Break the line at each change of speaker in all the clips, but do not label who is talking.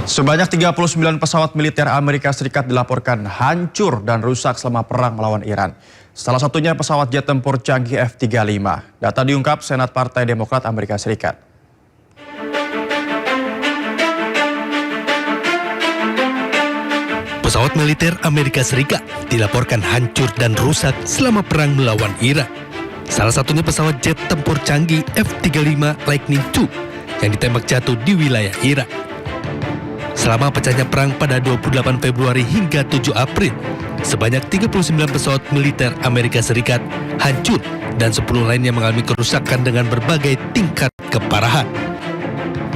Sebanyak 39 pesawat militer Amerika Serikat dilaporkan hancur dan rusak selama perang melawan Iran. Salah satunya pesawat jet tempur canggih F-35. Data diungkap Senat Partai Demokrat Amerika Serikat.
Pesawat militer Amerika Serikat dilaporkan hancur dan rusak selama perang melawan Iran. Salah satunya pesawat jet tempur canggih F-35 Lightning II yang ditembak jatuh di wilayah Irak. Selama pecahnya perang pada 28 Februari hingga 7 April, sebanyak 39 pesawat militer Amerika Serikat hancur dan 10 lainnya mengalami kerusakan dengan berbagai tingkat keparahan.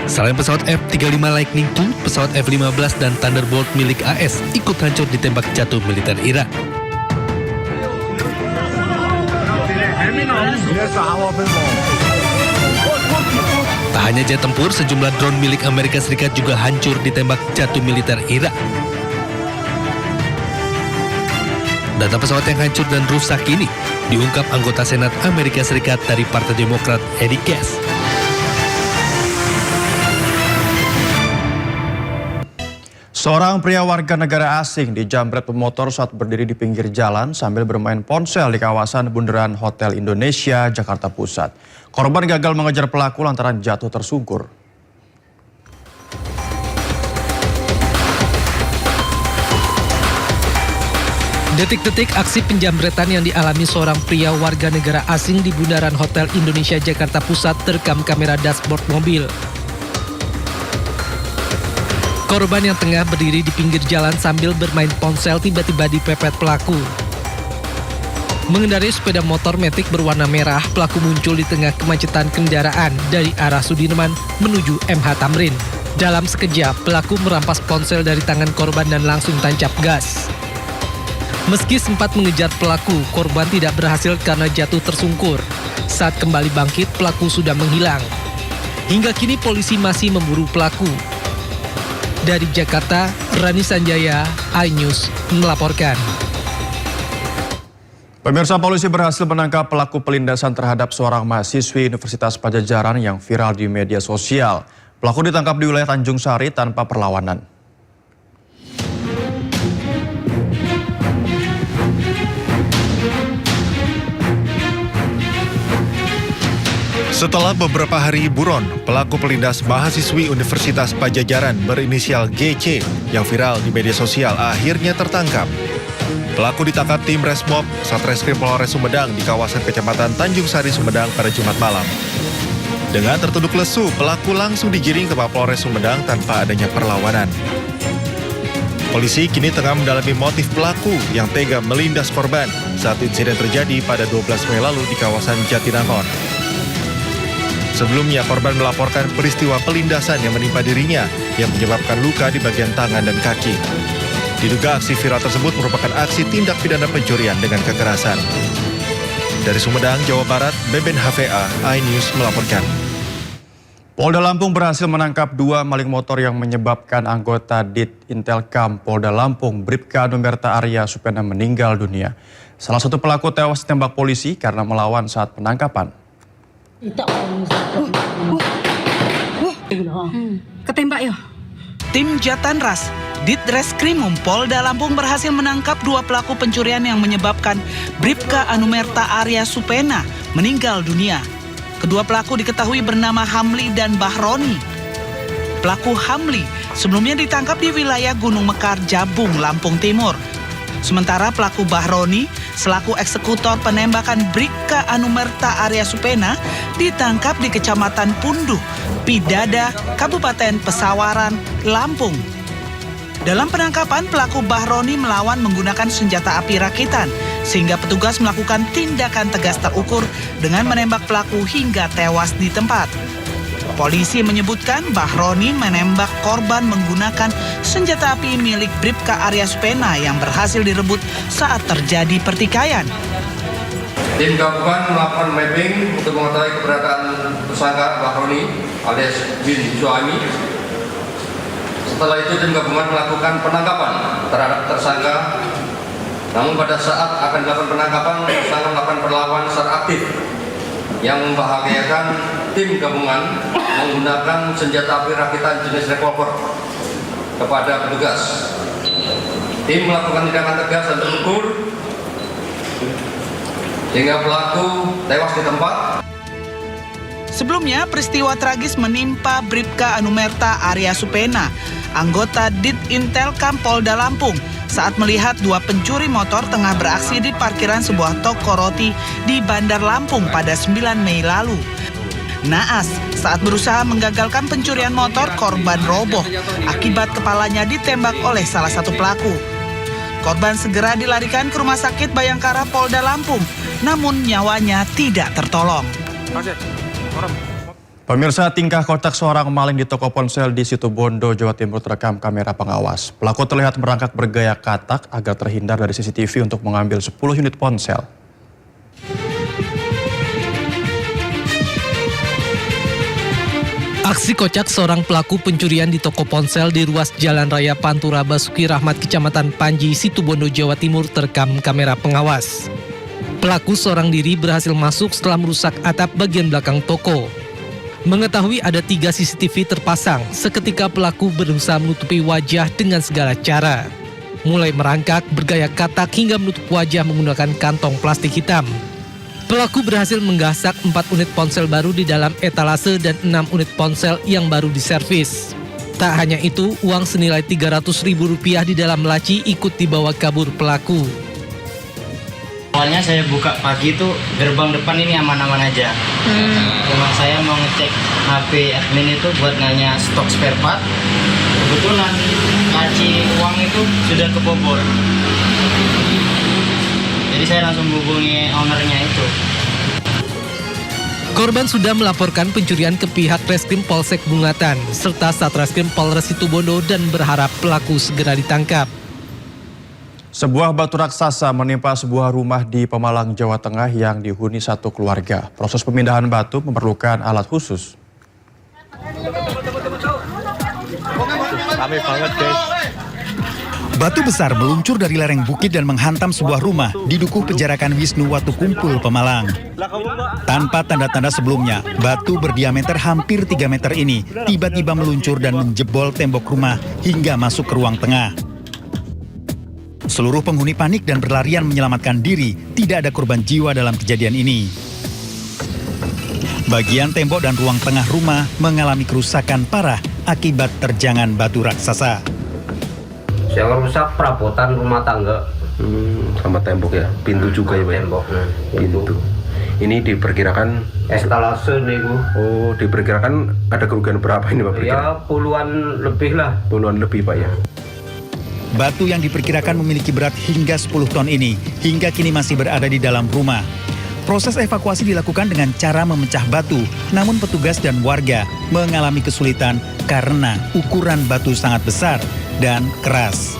Selain pesawat F-35 Lightning II, pesawat F-15 dan Thunderbolt milik AS ikut hancur ditembak jatuh militer Irak. Tak hanya jet tempur, sejumlah drone milik Amerika Serikat juga hancur ditembak jatuh militer Irak. Data pesawat yang hancur dan rusak ini diungkap anggota Senat Amerika Serikat dari Partai Demokrat Eddie Cass.
Seorang pria warga negara asing dijamret pemotor saat berdiri di pinggir jalan sambil bermain ponsel di kawasan Bundaran Hotel Indonesia, Jakarta Pusat. Korban gagal mengejar pelaku lantaran jatuh tersungkur.
Detik-detik aksi penjamretan yang dialami seorang pria warga negara asing di Bundaran Hotel Indonesia, Jakarta Pusat terekam kamera dashboard mobil. Korban yang tengah berdiri di pinggir jalan sambil bermain ponsel tiba-tiba dipepet pelaku. Mengendarai sepeda motor Matic berwarna merah, pelaku muncul di tengah kemacetan kendaraan dari arah Sudirman menuju MH Tamrin. Dalam sekejap, pelaku merampas ponsel dari tangan korban dan langsung tancap gas. Meski sempat mengejar pelaku, korban tidak berhasil karena jatuh tersungkur. Saat kembali bangkit, pelaku sudah menghilang. Hingga kini polisi masih memburu pelaku. Dari Jakarta, Rani Sanjaya, iNews melaporkan.
Pemirsa, polisi berhasil menangkap pelaku pelindasan terhadap seorang mahasiswi Universitas Padjadjaran yang viral di media sosial. Pelaku ditangkap di wilayah Tanjung Sari tanpa perlawanan.
Setelah beberapa hari buron, pelaku pelindas mahasiswi Universitas Padjadjaran berinisial GC yang viral di media sosial akhirnya tertangkap. Pelaku ditangkap tim Resmob Satreskrim Polres Sumedang di kawasan Kecamatan Tanjung Sari, Sumedang pada Jumat malam. Dengan tertunduk lesu, pelaku langsung digiring ke Mapolres Sumedang tanpa adanya perlawanan. Polisi kini tengah mendalami motif pelaku yang tega melindas korban saat insiden terjadi pada 12 Mei lalu di kawasan Jatinangor. Sebelumnya, korban melaporkan peristiwa pelindasan yang menimpa dirinya yang menyebabkan luka di bagian tangan dan kaki. Diduga aksi viral tersebut merupakan aksi tindak pidana pencurian dengan kekerasan. Dari Sumedang, Jawa Barat, Beben HVA, iNews melaporkan.
Polda Lampung berhasil menangkap 2 maling motor yang menyebabkan anggota Dit Intelkam Polda Lampung, Bribka Numerta Arya Supena meninggal dunia. Salah satu pelaku tewas ditembak polisi karena melawan saat penangkapan.
Ketembak ya. Tim Jatanras, Ditreskrimum Polda Lampung berhasil menangkap 2 pelaku pencurian yang menyebabkan Bribka Numerta Arya Supena meninggal dunia. Kedua pelaku diketahui bernama Hamli dan Bahroni. Pelaku Hamli sebelumnya ditangkap di wilayah Gunung Mekar, Jabung, Lampung Timur. Sementara pelaku Bahroni selaku eksekutor penembakan Bribka Numerta Arya Supena ditangkap di Kecamatan Punduh, Pidada, Kabupaten Pesawaran, Lampung. Dalam penangkapan, pelaku Bahroni melawan menggunakan senjata api rakitan, sehingga petugas melakukan tindakan tegas terukur dengan menembak pelaku hingga tewas di tempat. Polisi menyebutkan Bahroni menembak korban menggunakan senjata api milik Bribka Arya Supena yang berhasil direbut saat terjadi pertikaian.
Tim gabungan melakukan mapping untuk mengetahui keberadaan tersangka Bahroni alias bin Suami. Setelah itu tim gabungan melakukan penangkapan terhadap tersangka. Namun pada saat akan dilakukan penangkapan, tersangka melakukan perlawanan secara aktif yang membahayakan tim gabungan menggunakan senjata api rakitan jenis revolver. kepada petugas. Tim melakukan tindakan tegas dan terukur hingga pelaku tewas di tempat.
Sebelumnya, peristiwa tragis menimpa Bribka Anumerta Arya Supena, anggota Dit Intelkam Polda Lampung, saat melihat dua pencuri motor tengah beraksi di parkiran sebuah toko roti di Bandar Lampung pada 9 Mei lalu. Naas, saat berusaha menggagalkan pencurian motor, korban roboh akibat kepalanya ditembak oleh salah satu pelaku. Korban segera dilarikan ke Rumah Sakit Bayangkara Polda Lampung, namun nyawanya tidak tertolong.
Pemirsa, tingkah kocak seorang maling di toko ponsel di Situbondo, Jawa Timur terekam kamera pengawas. Pelaku terlihat merangkak bergaya katak agar terhindar dari CCTV untuk mengambil 10 unit ponsel.
Aksi kocak seorang pelaku pencurian di toko ponsel di ruas Jalan Raya Pantura Basuki Rahmat, Kecamatan Panji, Situbondo, Jawa Timur terekam kamera pengawas. Pelaku seorang diri berhasil masuk setelah merusak atap bagian belakang toko. Mengetahui ada 3 CCTV terpasang, seketika pelaku berusaha menutupi wajah dengan segala cara. Mulai merangkak, bergaya katak hingga menutup wajah menggunakan kantong plastik hitam. Pelaku berhasil menggasak 4 unit ponsel baru di dalam etalase dan 6 unit ponsel yang baru diservis. Tak hanya itu, uang senilai Rp300.000 di dalam laci ikut dibawa kabur pelaku.
Awalnya saya buka pagi itu gerbang depan ini aman-aman aja. Cuma saya mau ngecek HP admin itu buat nanya stok spare part. Kebetulan laci uang itu sudah kebobol. Jadi saya langsung hubungi ownernya itu.
Korban sudah melaporkan pencurian ke pihak Reskrim Polsek Bungatan serta Satreskrim Polres Situbondo dan berharap pelaku segera ditangkap.
Sebuah batu raksasa menimpa sebuah rumah di Pemalang, Jawa Tengah yang dihuni satu keluarga. Proses pemindahan batu memerlukan alat khusus.
Rame banget, guys.
Batu besar meluncur dari lereng bukit dan menghantam sebuah rumah di Dukuh Pejarakan Wisnu Watu Kumpul, Pemalang. Tanpa tanda-tanda sebelumnya, batu berdiameter hampir 3 meter ini tiba-tiba meluncur dan menjebol tembok rumah hingga masuk ke ruang tengah. Seluruh penghuni panik dan berlarian menyelamatkan diri, tidak ada korban jiwa dalam kejadian ini. Bagian tembok dan ruang tengah rumah mengalami kerusakan parah akibat terjangan batu raksasa.
Yang rusak perabotan rumah tangga.
Sama tembok ya, pintu juga ya Pak?
Tembok,
pintu. Ini diperkirakan
estalase nih Bu.
Oh, diperkirakan ada kerugian berapa ini Pak?
Ya puluhan lebih lah.
Puluhan lebih Pak ya.
Batu yang diperkirakan memiliki berat hingga 10 ton ini hingga kini masih berada di dalam rumah. Proses evakuasi dilakukan dengan cara memecah batu, namun petugas dan warga mengalami kesulitan karena ukuran batu sangat besar dan keras.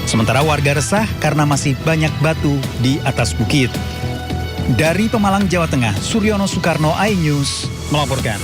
Sementara warga resah karena masih banyak batu di atas bukit. Dari Pemalang, Jawa Tengah, Suryono Soekarno, iNews melaporkan.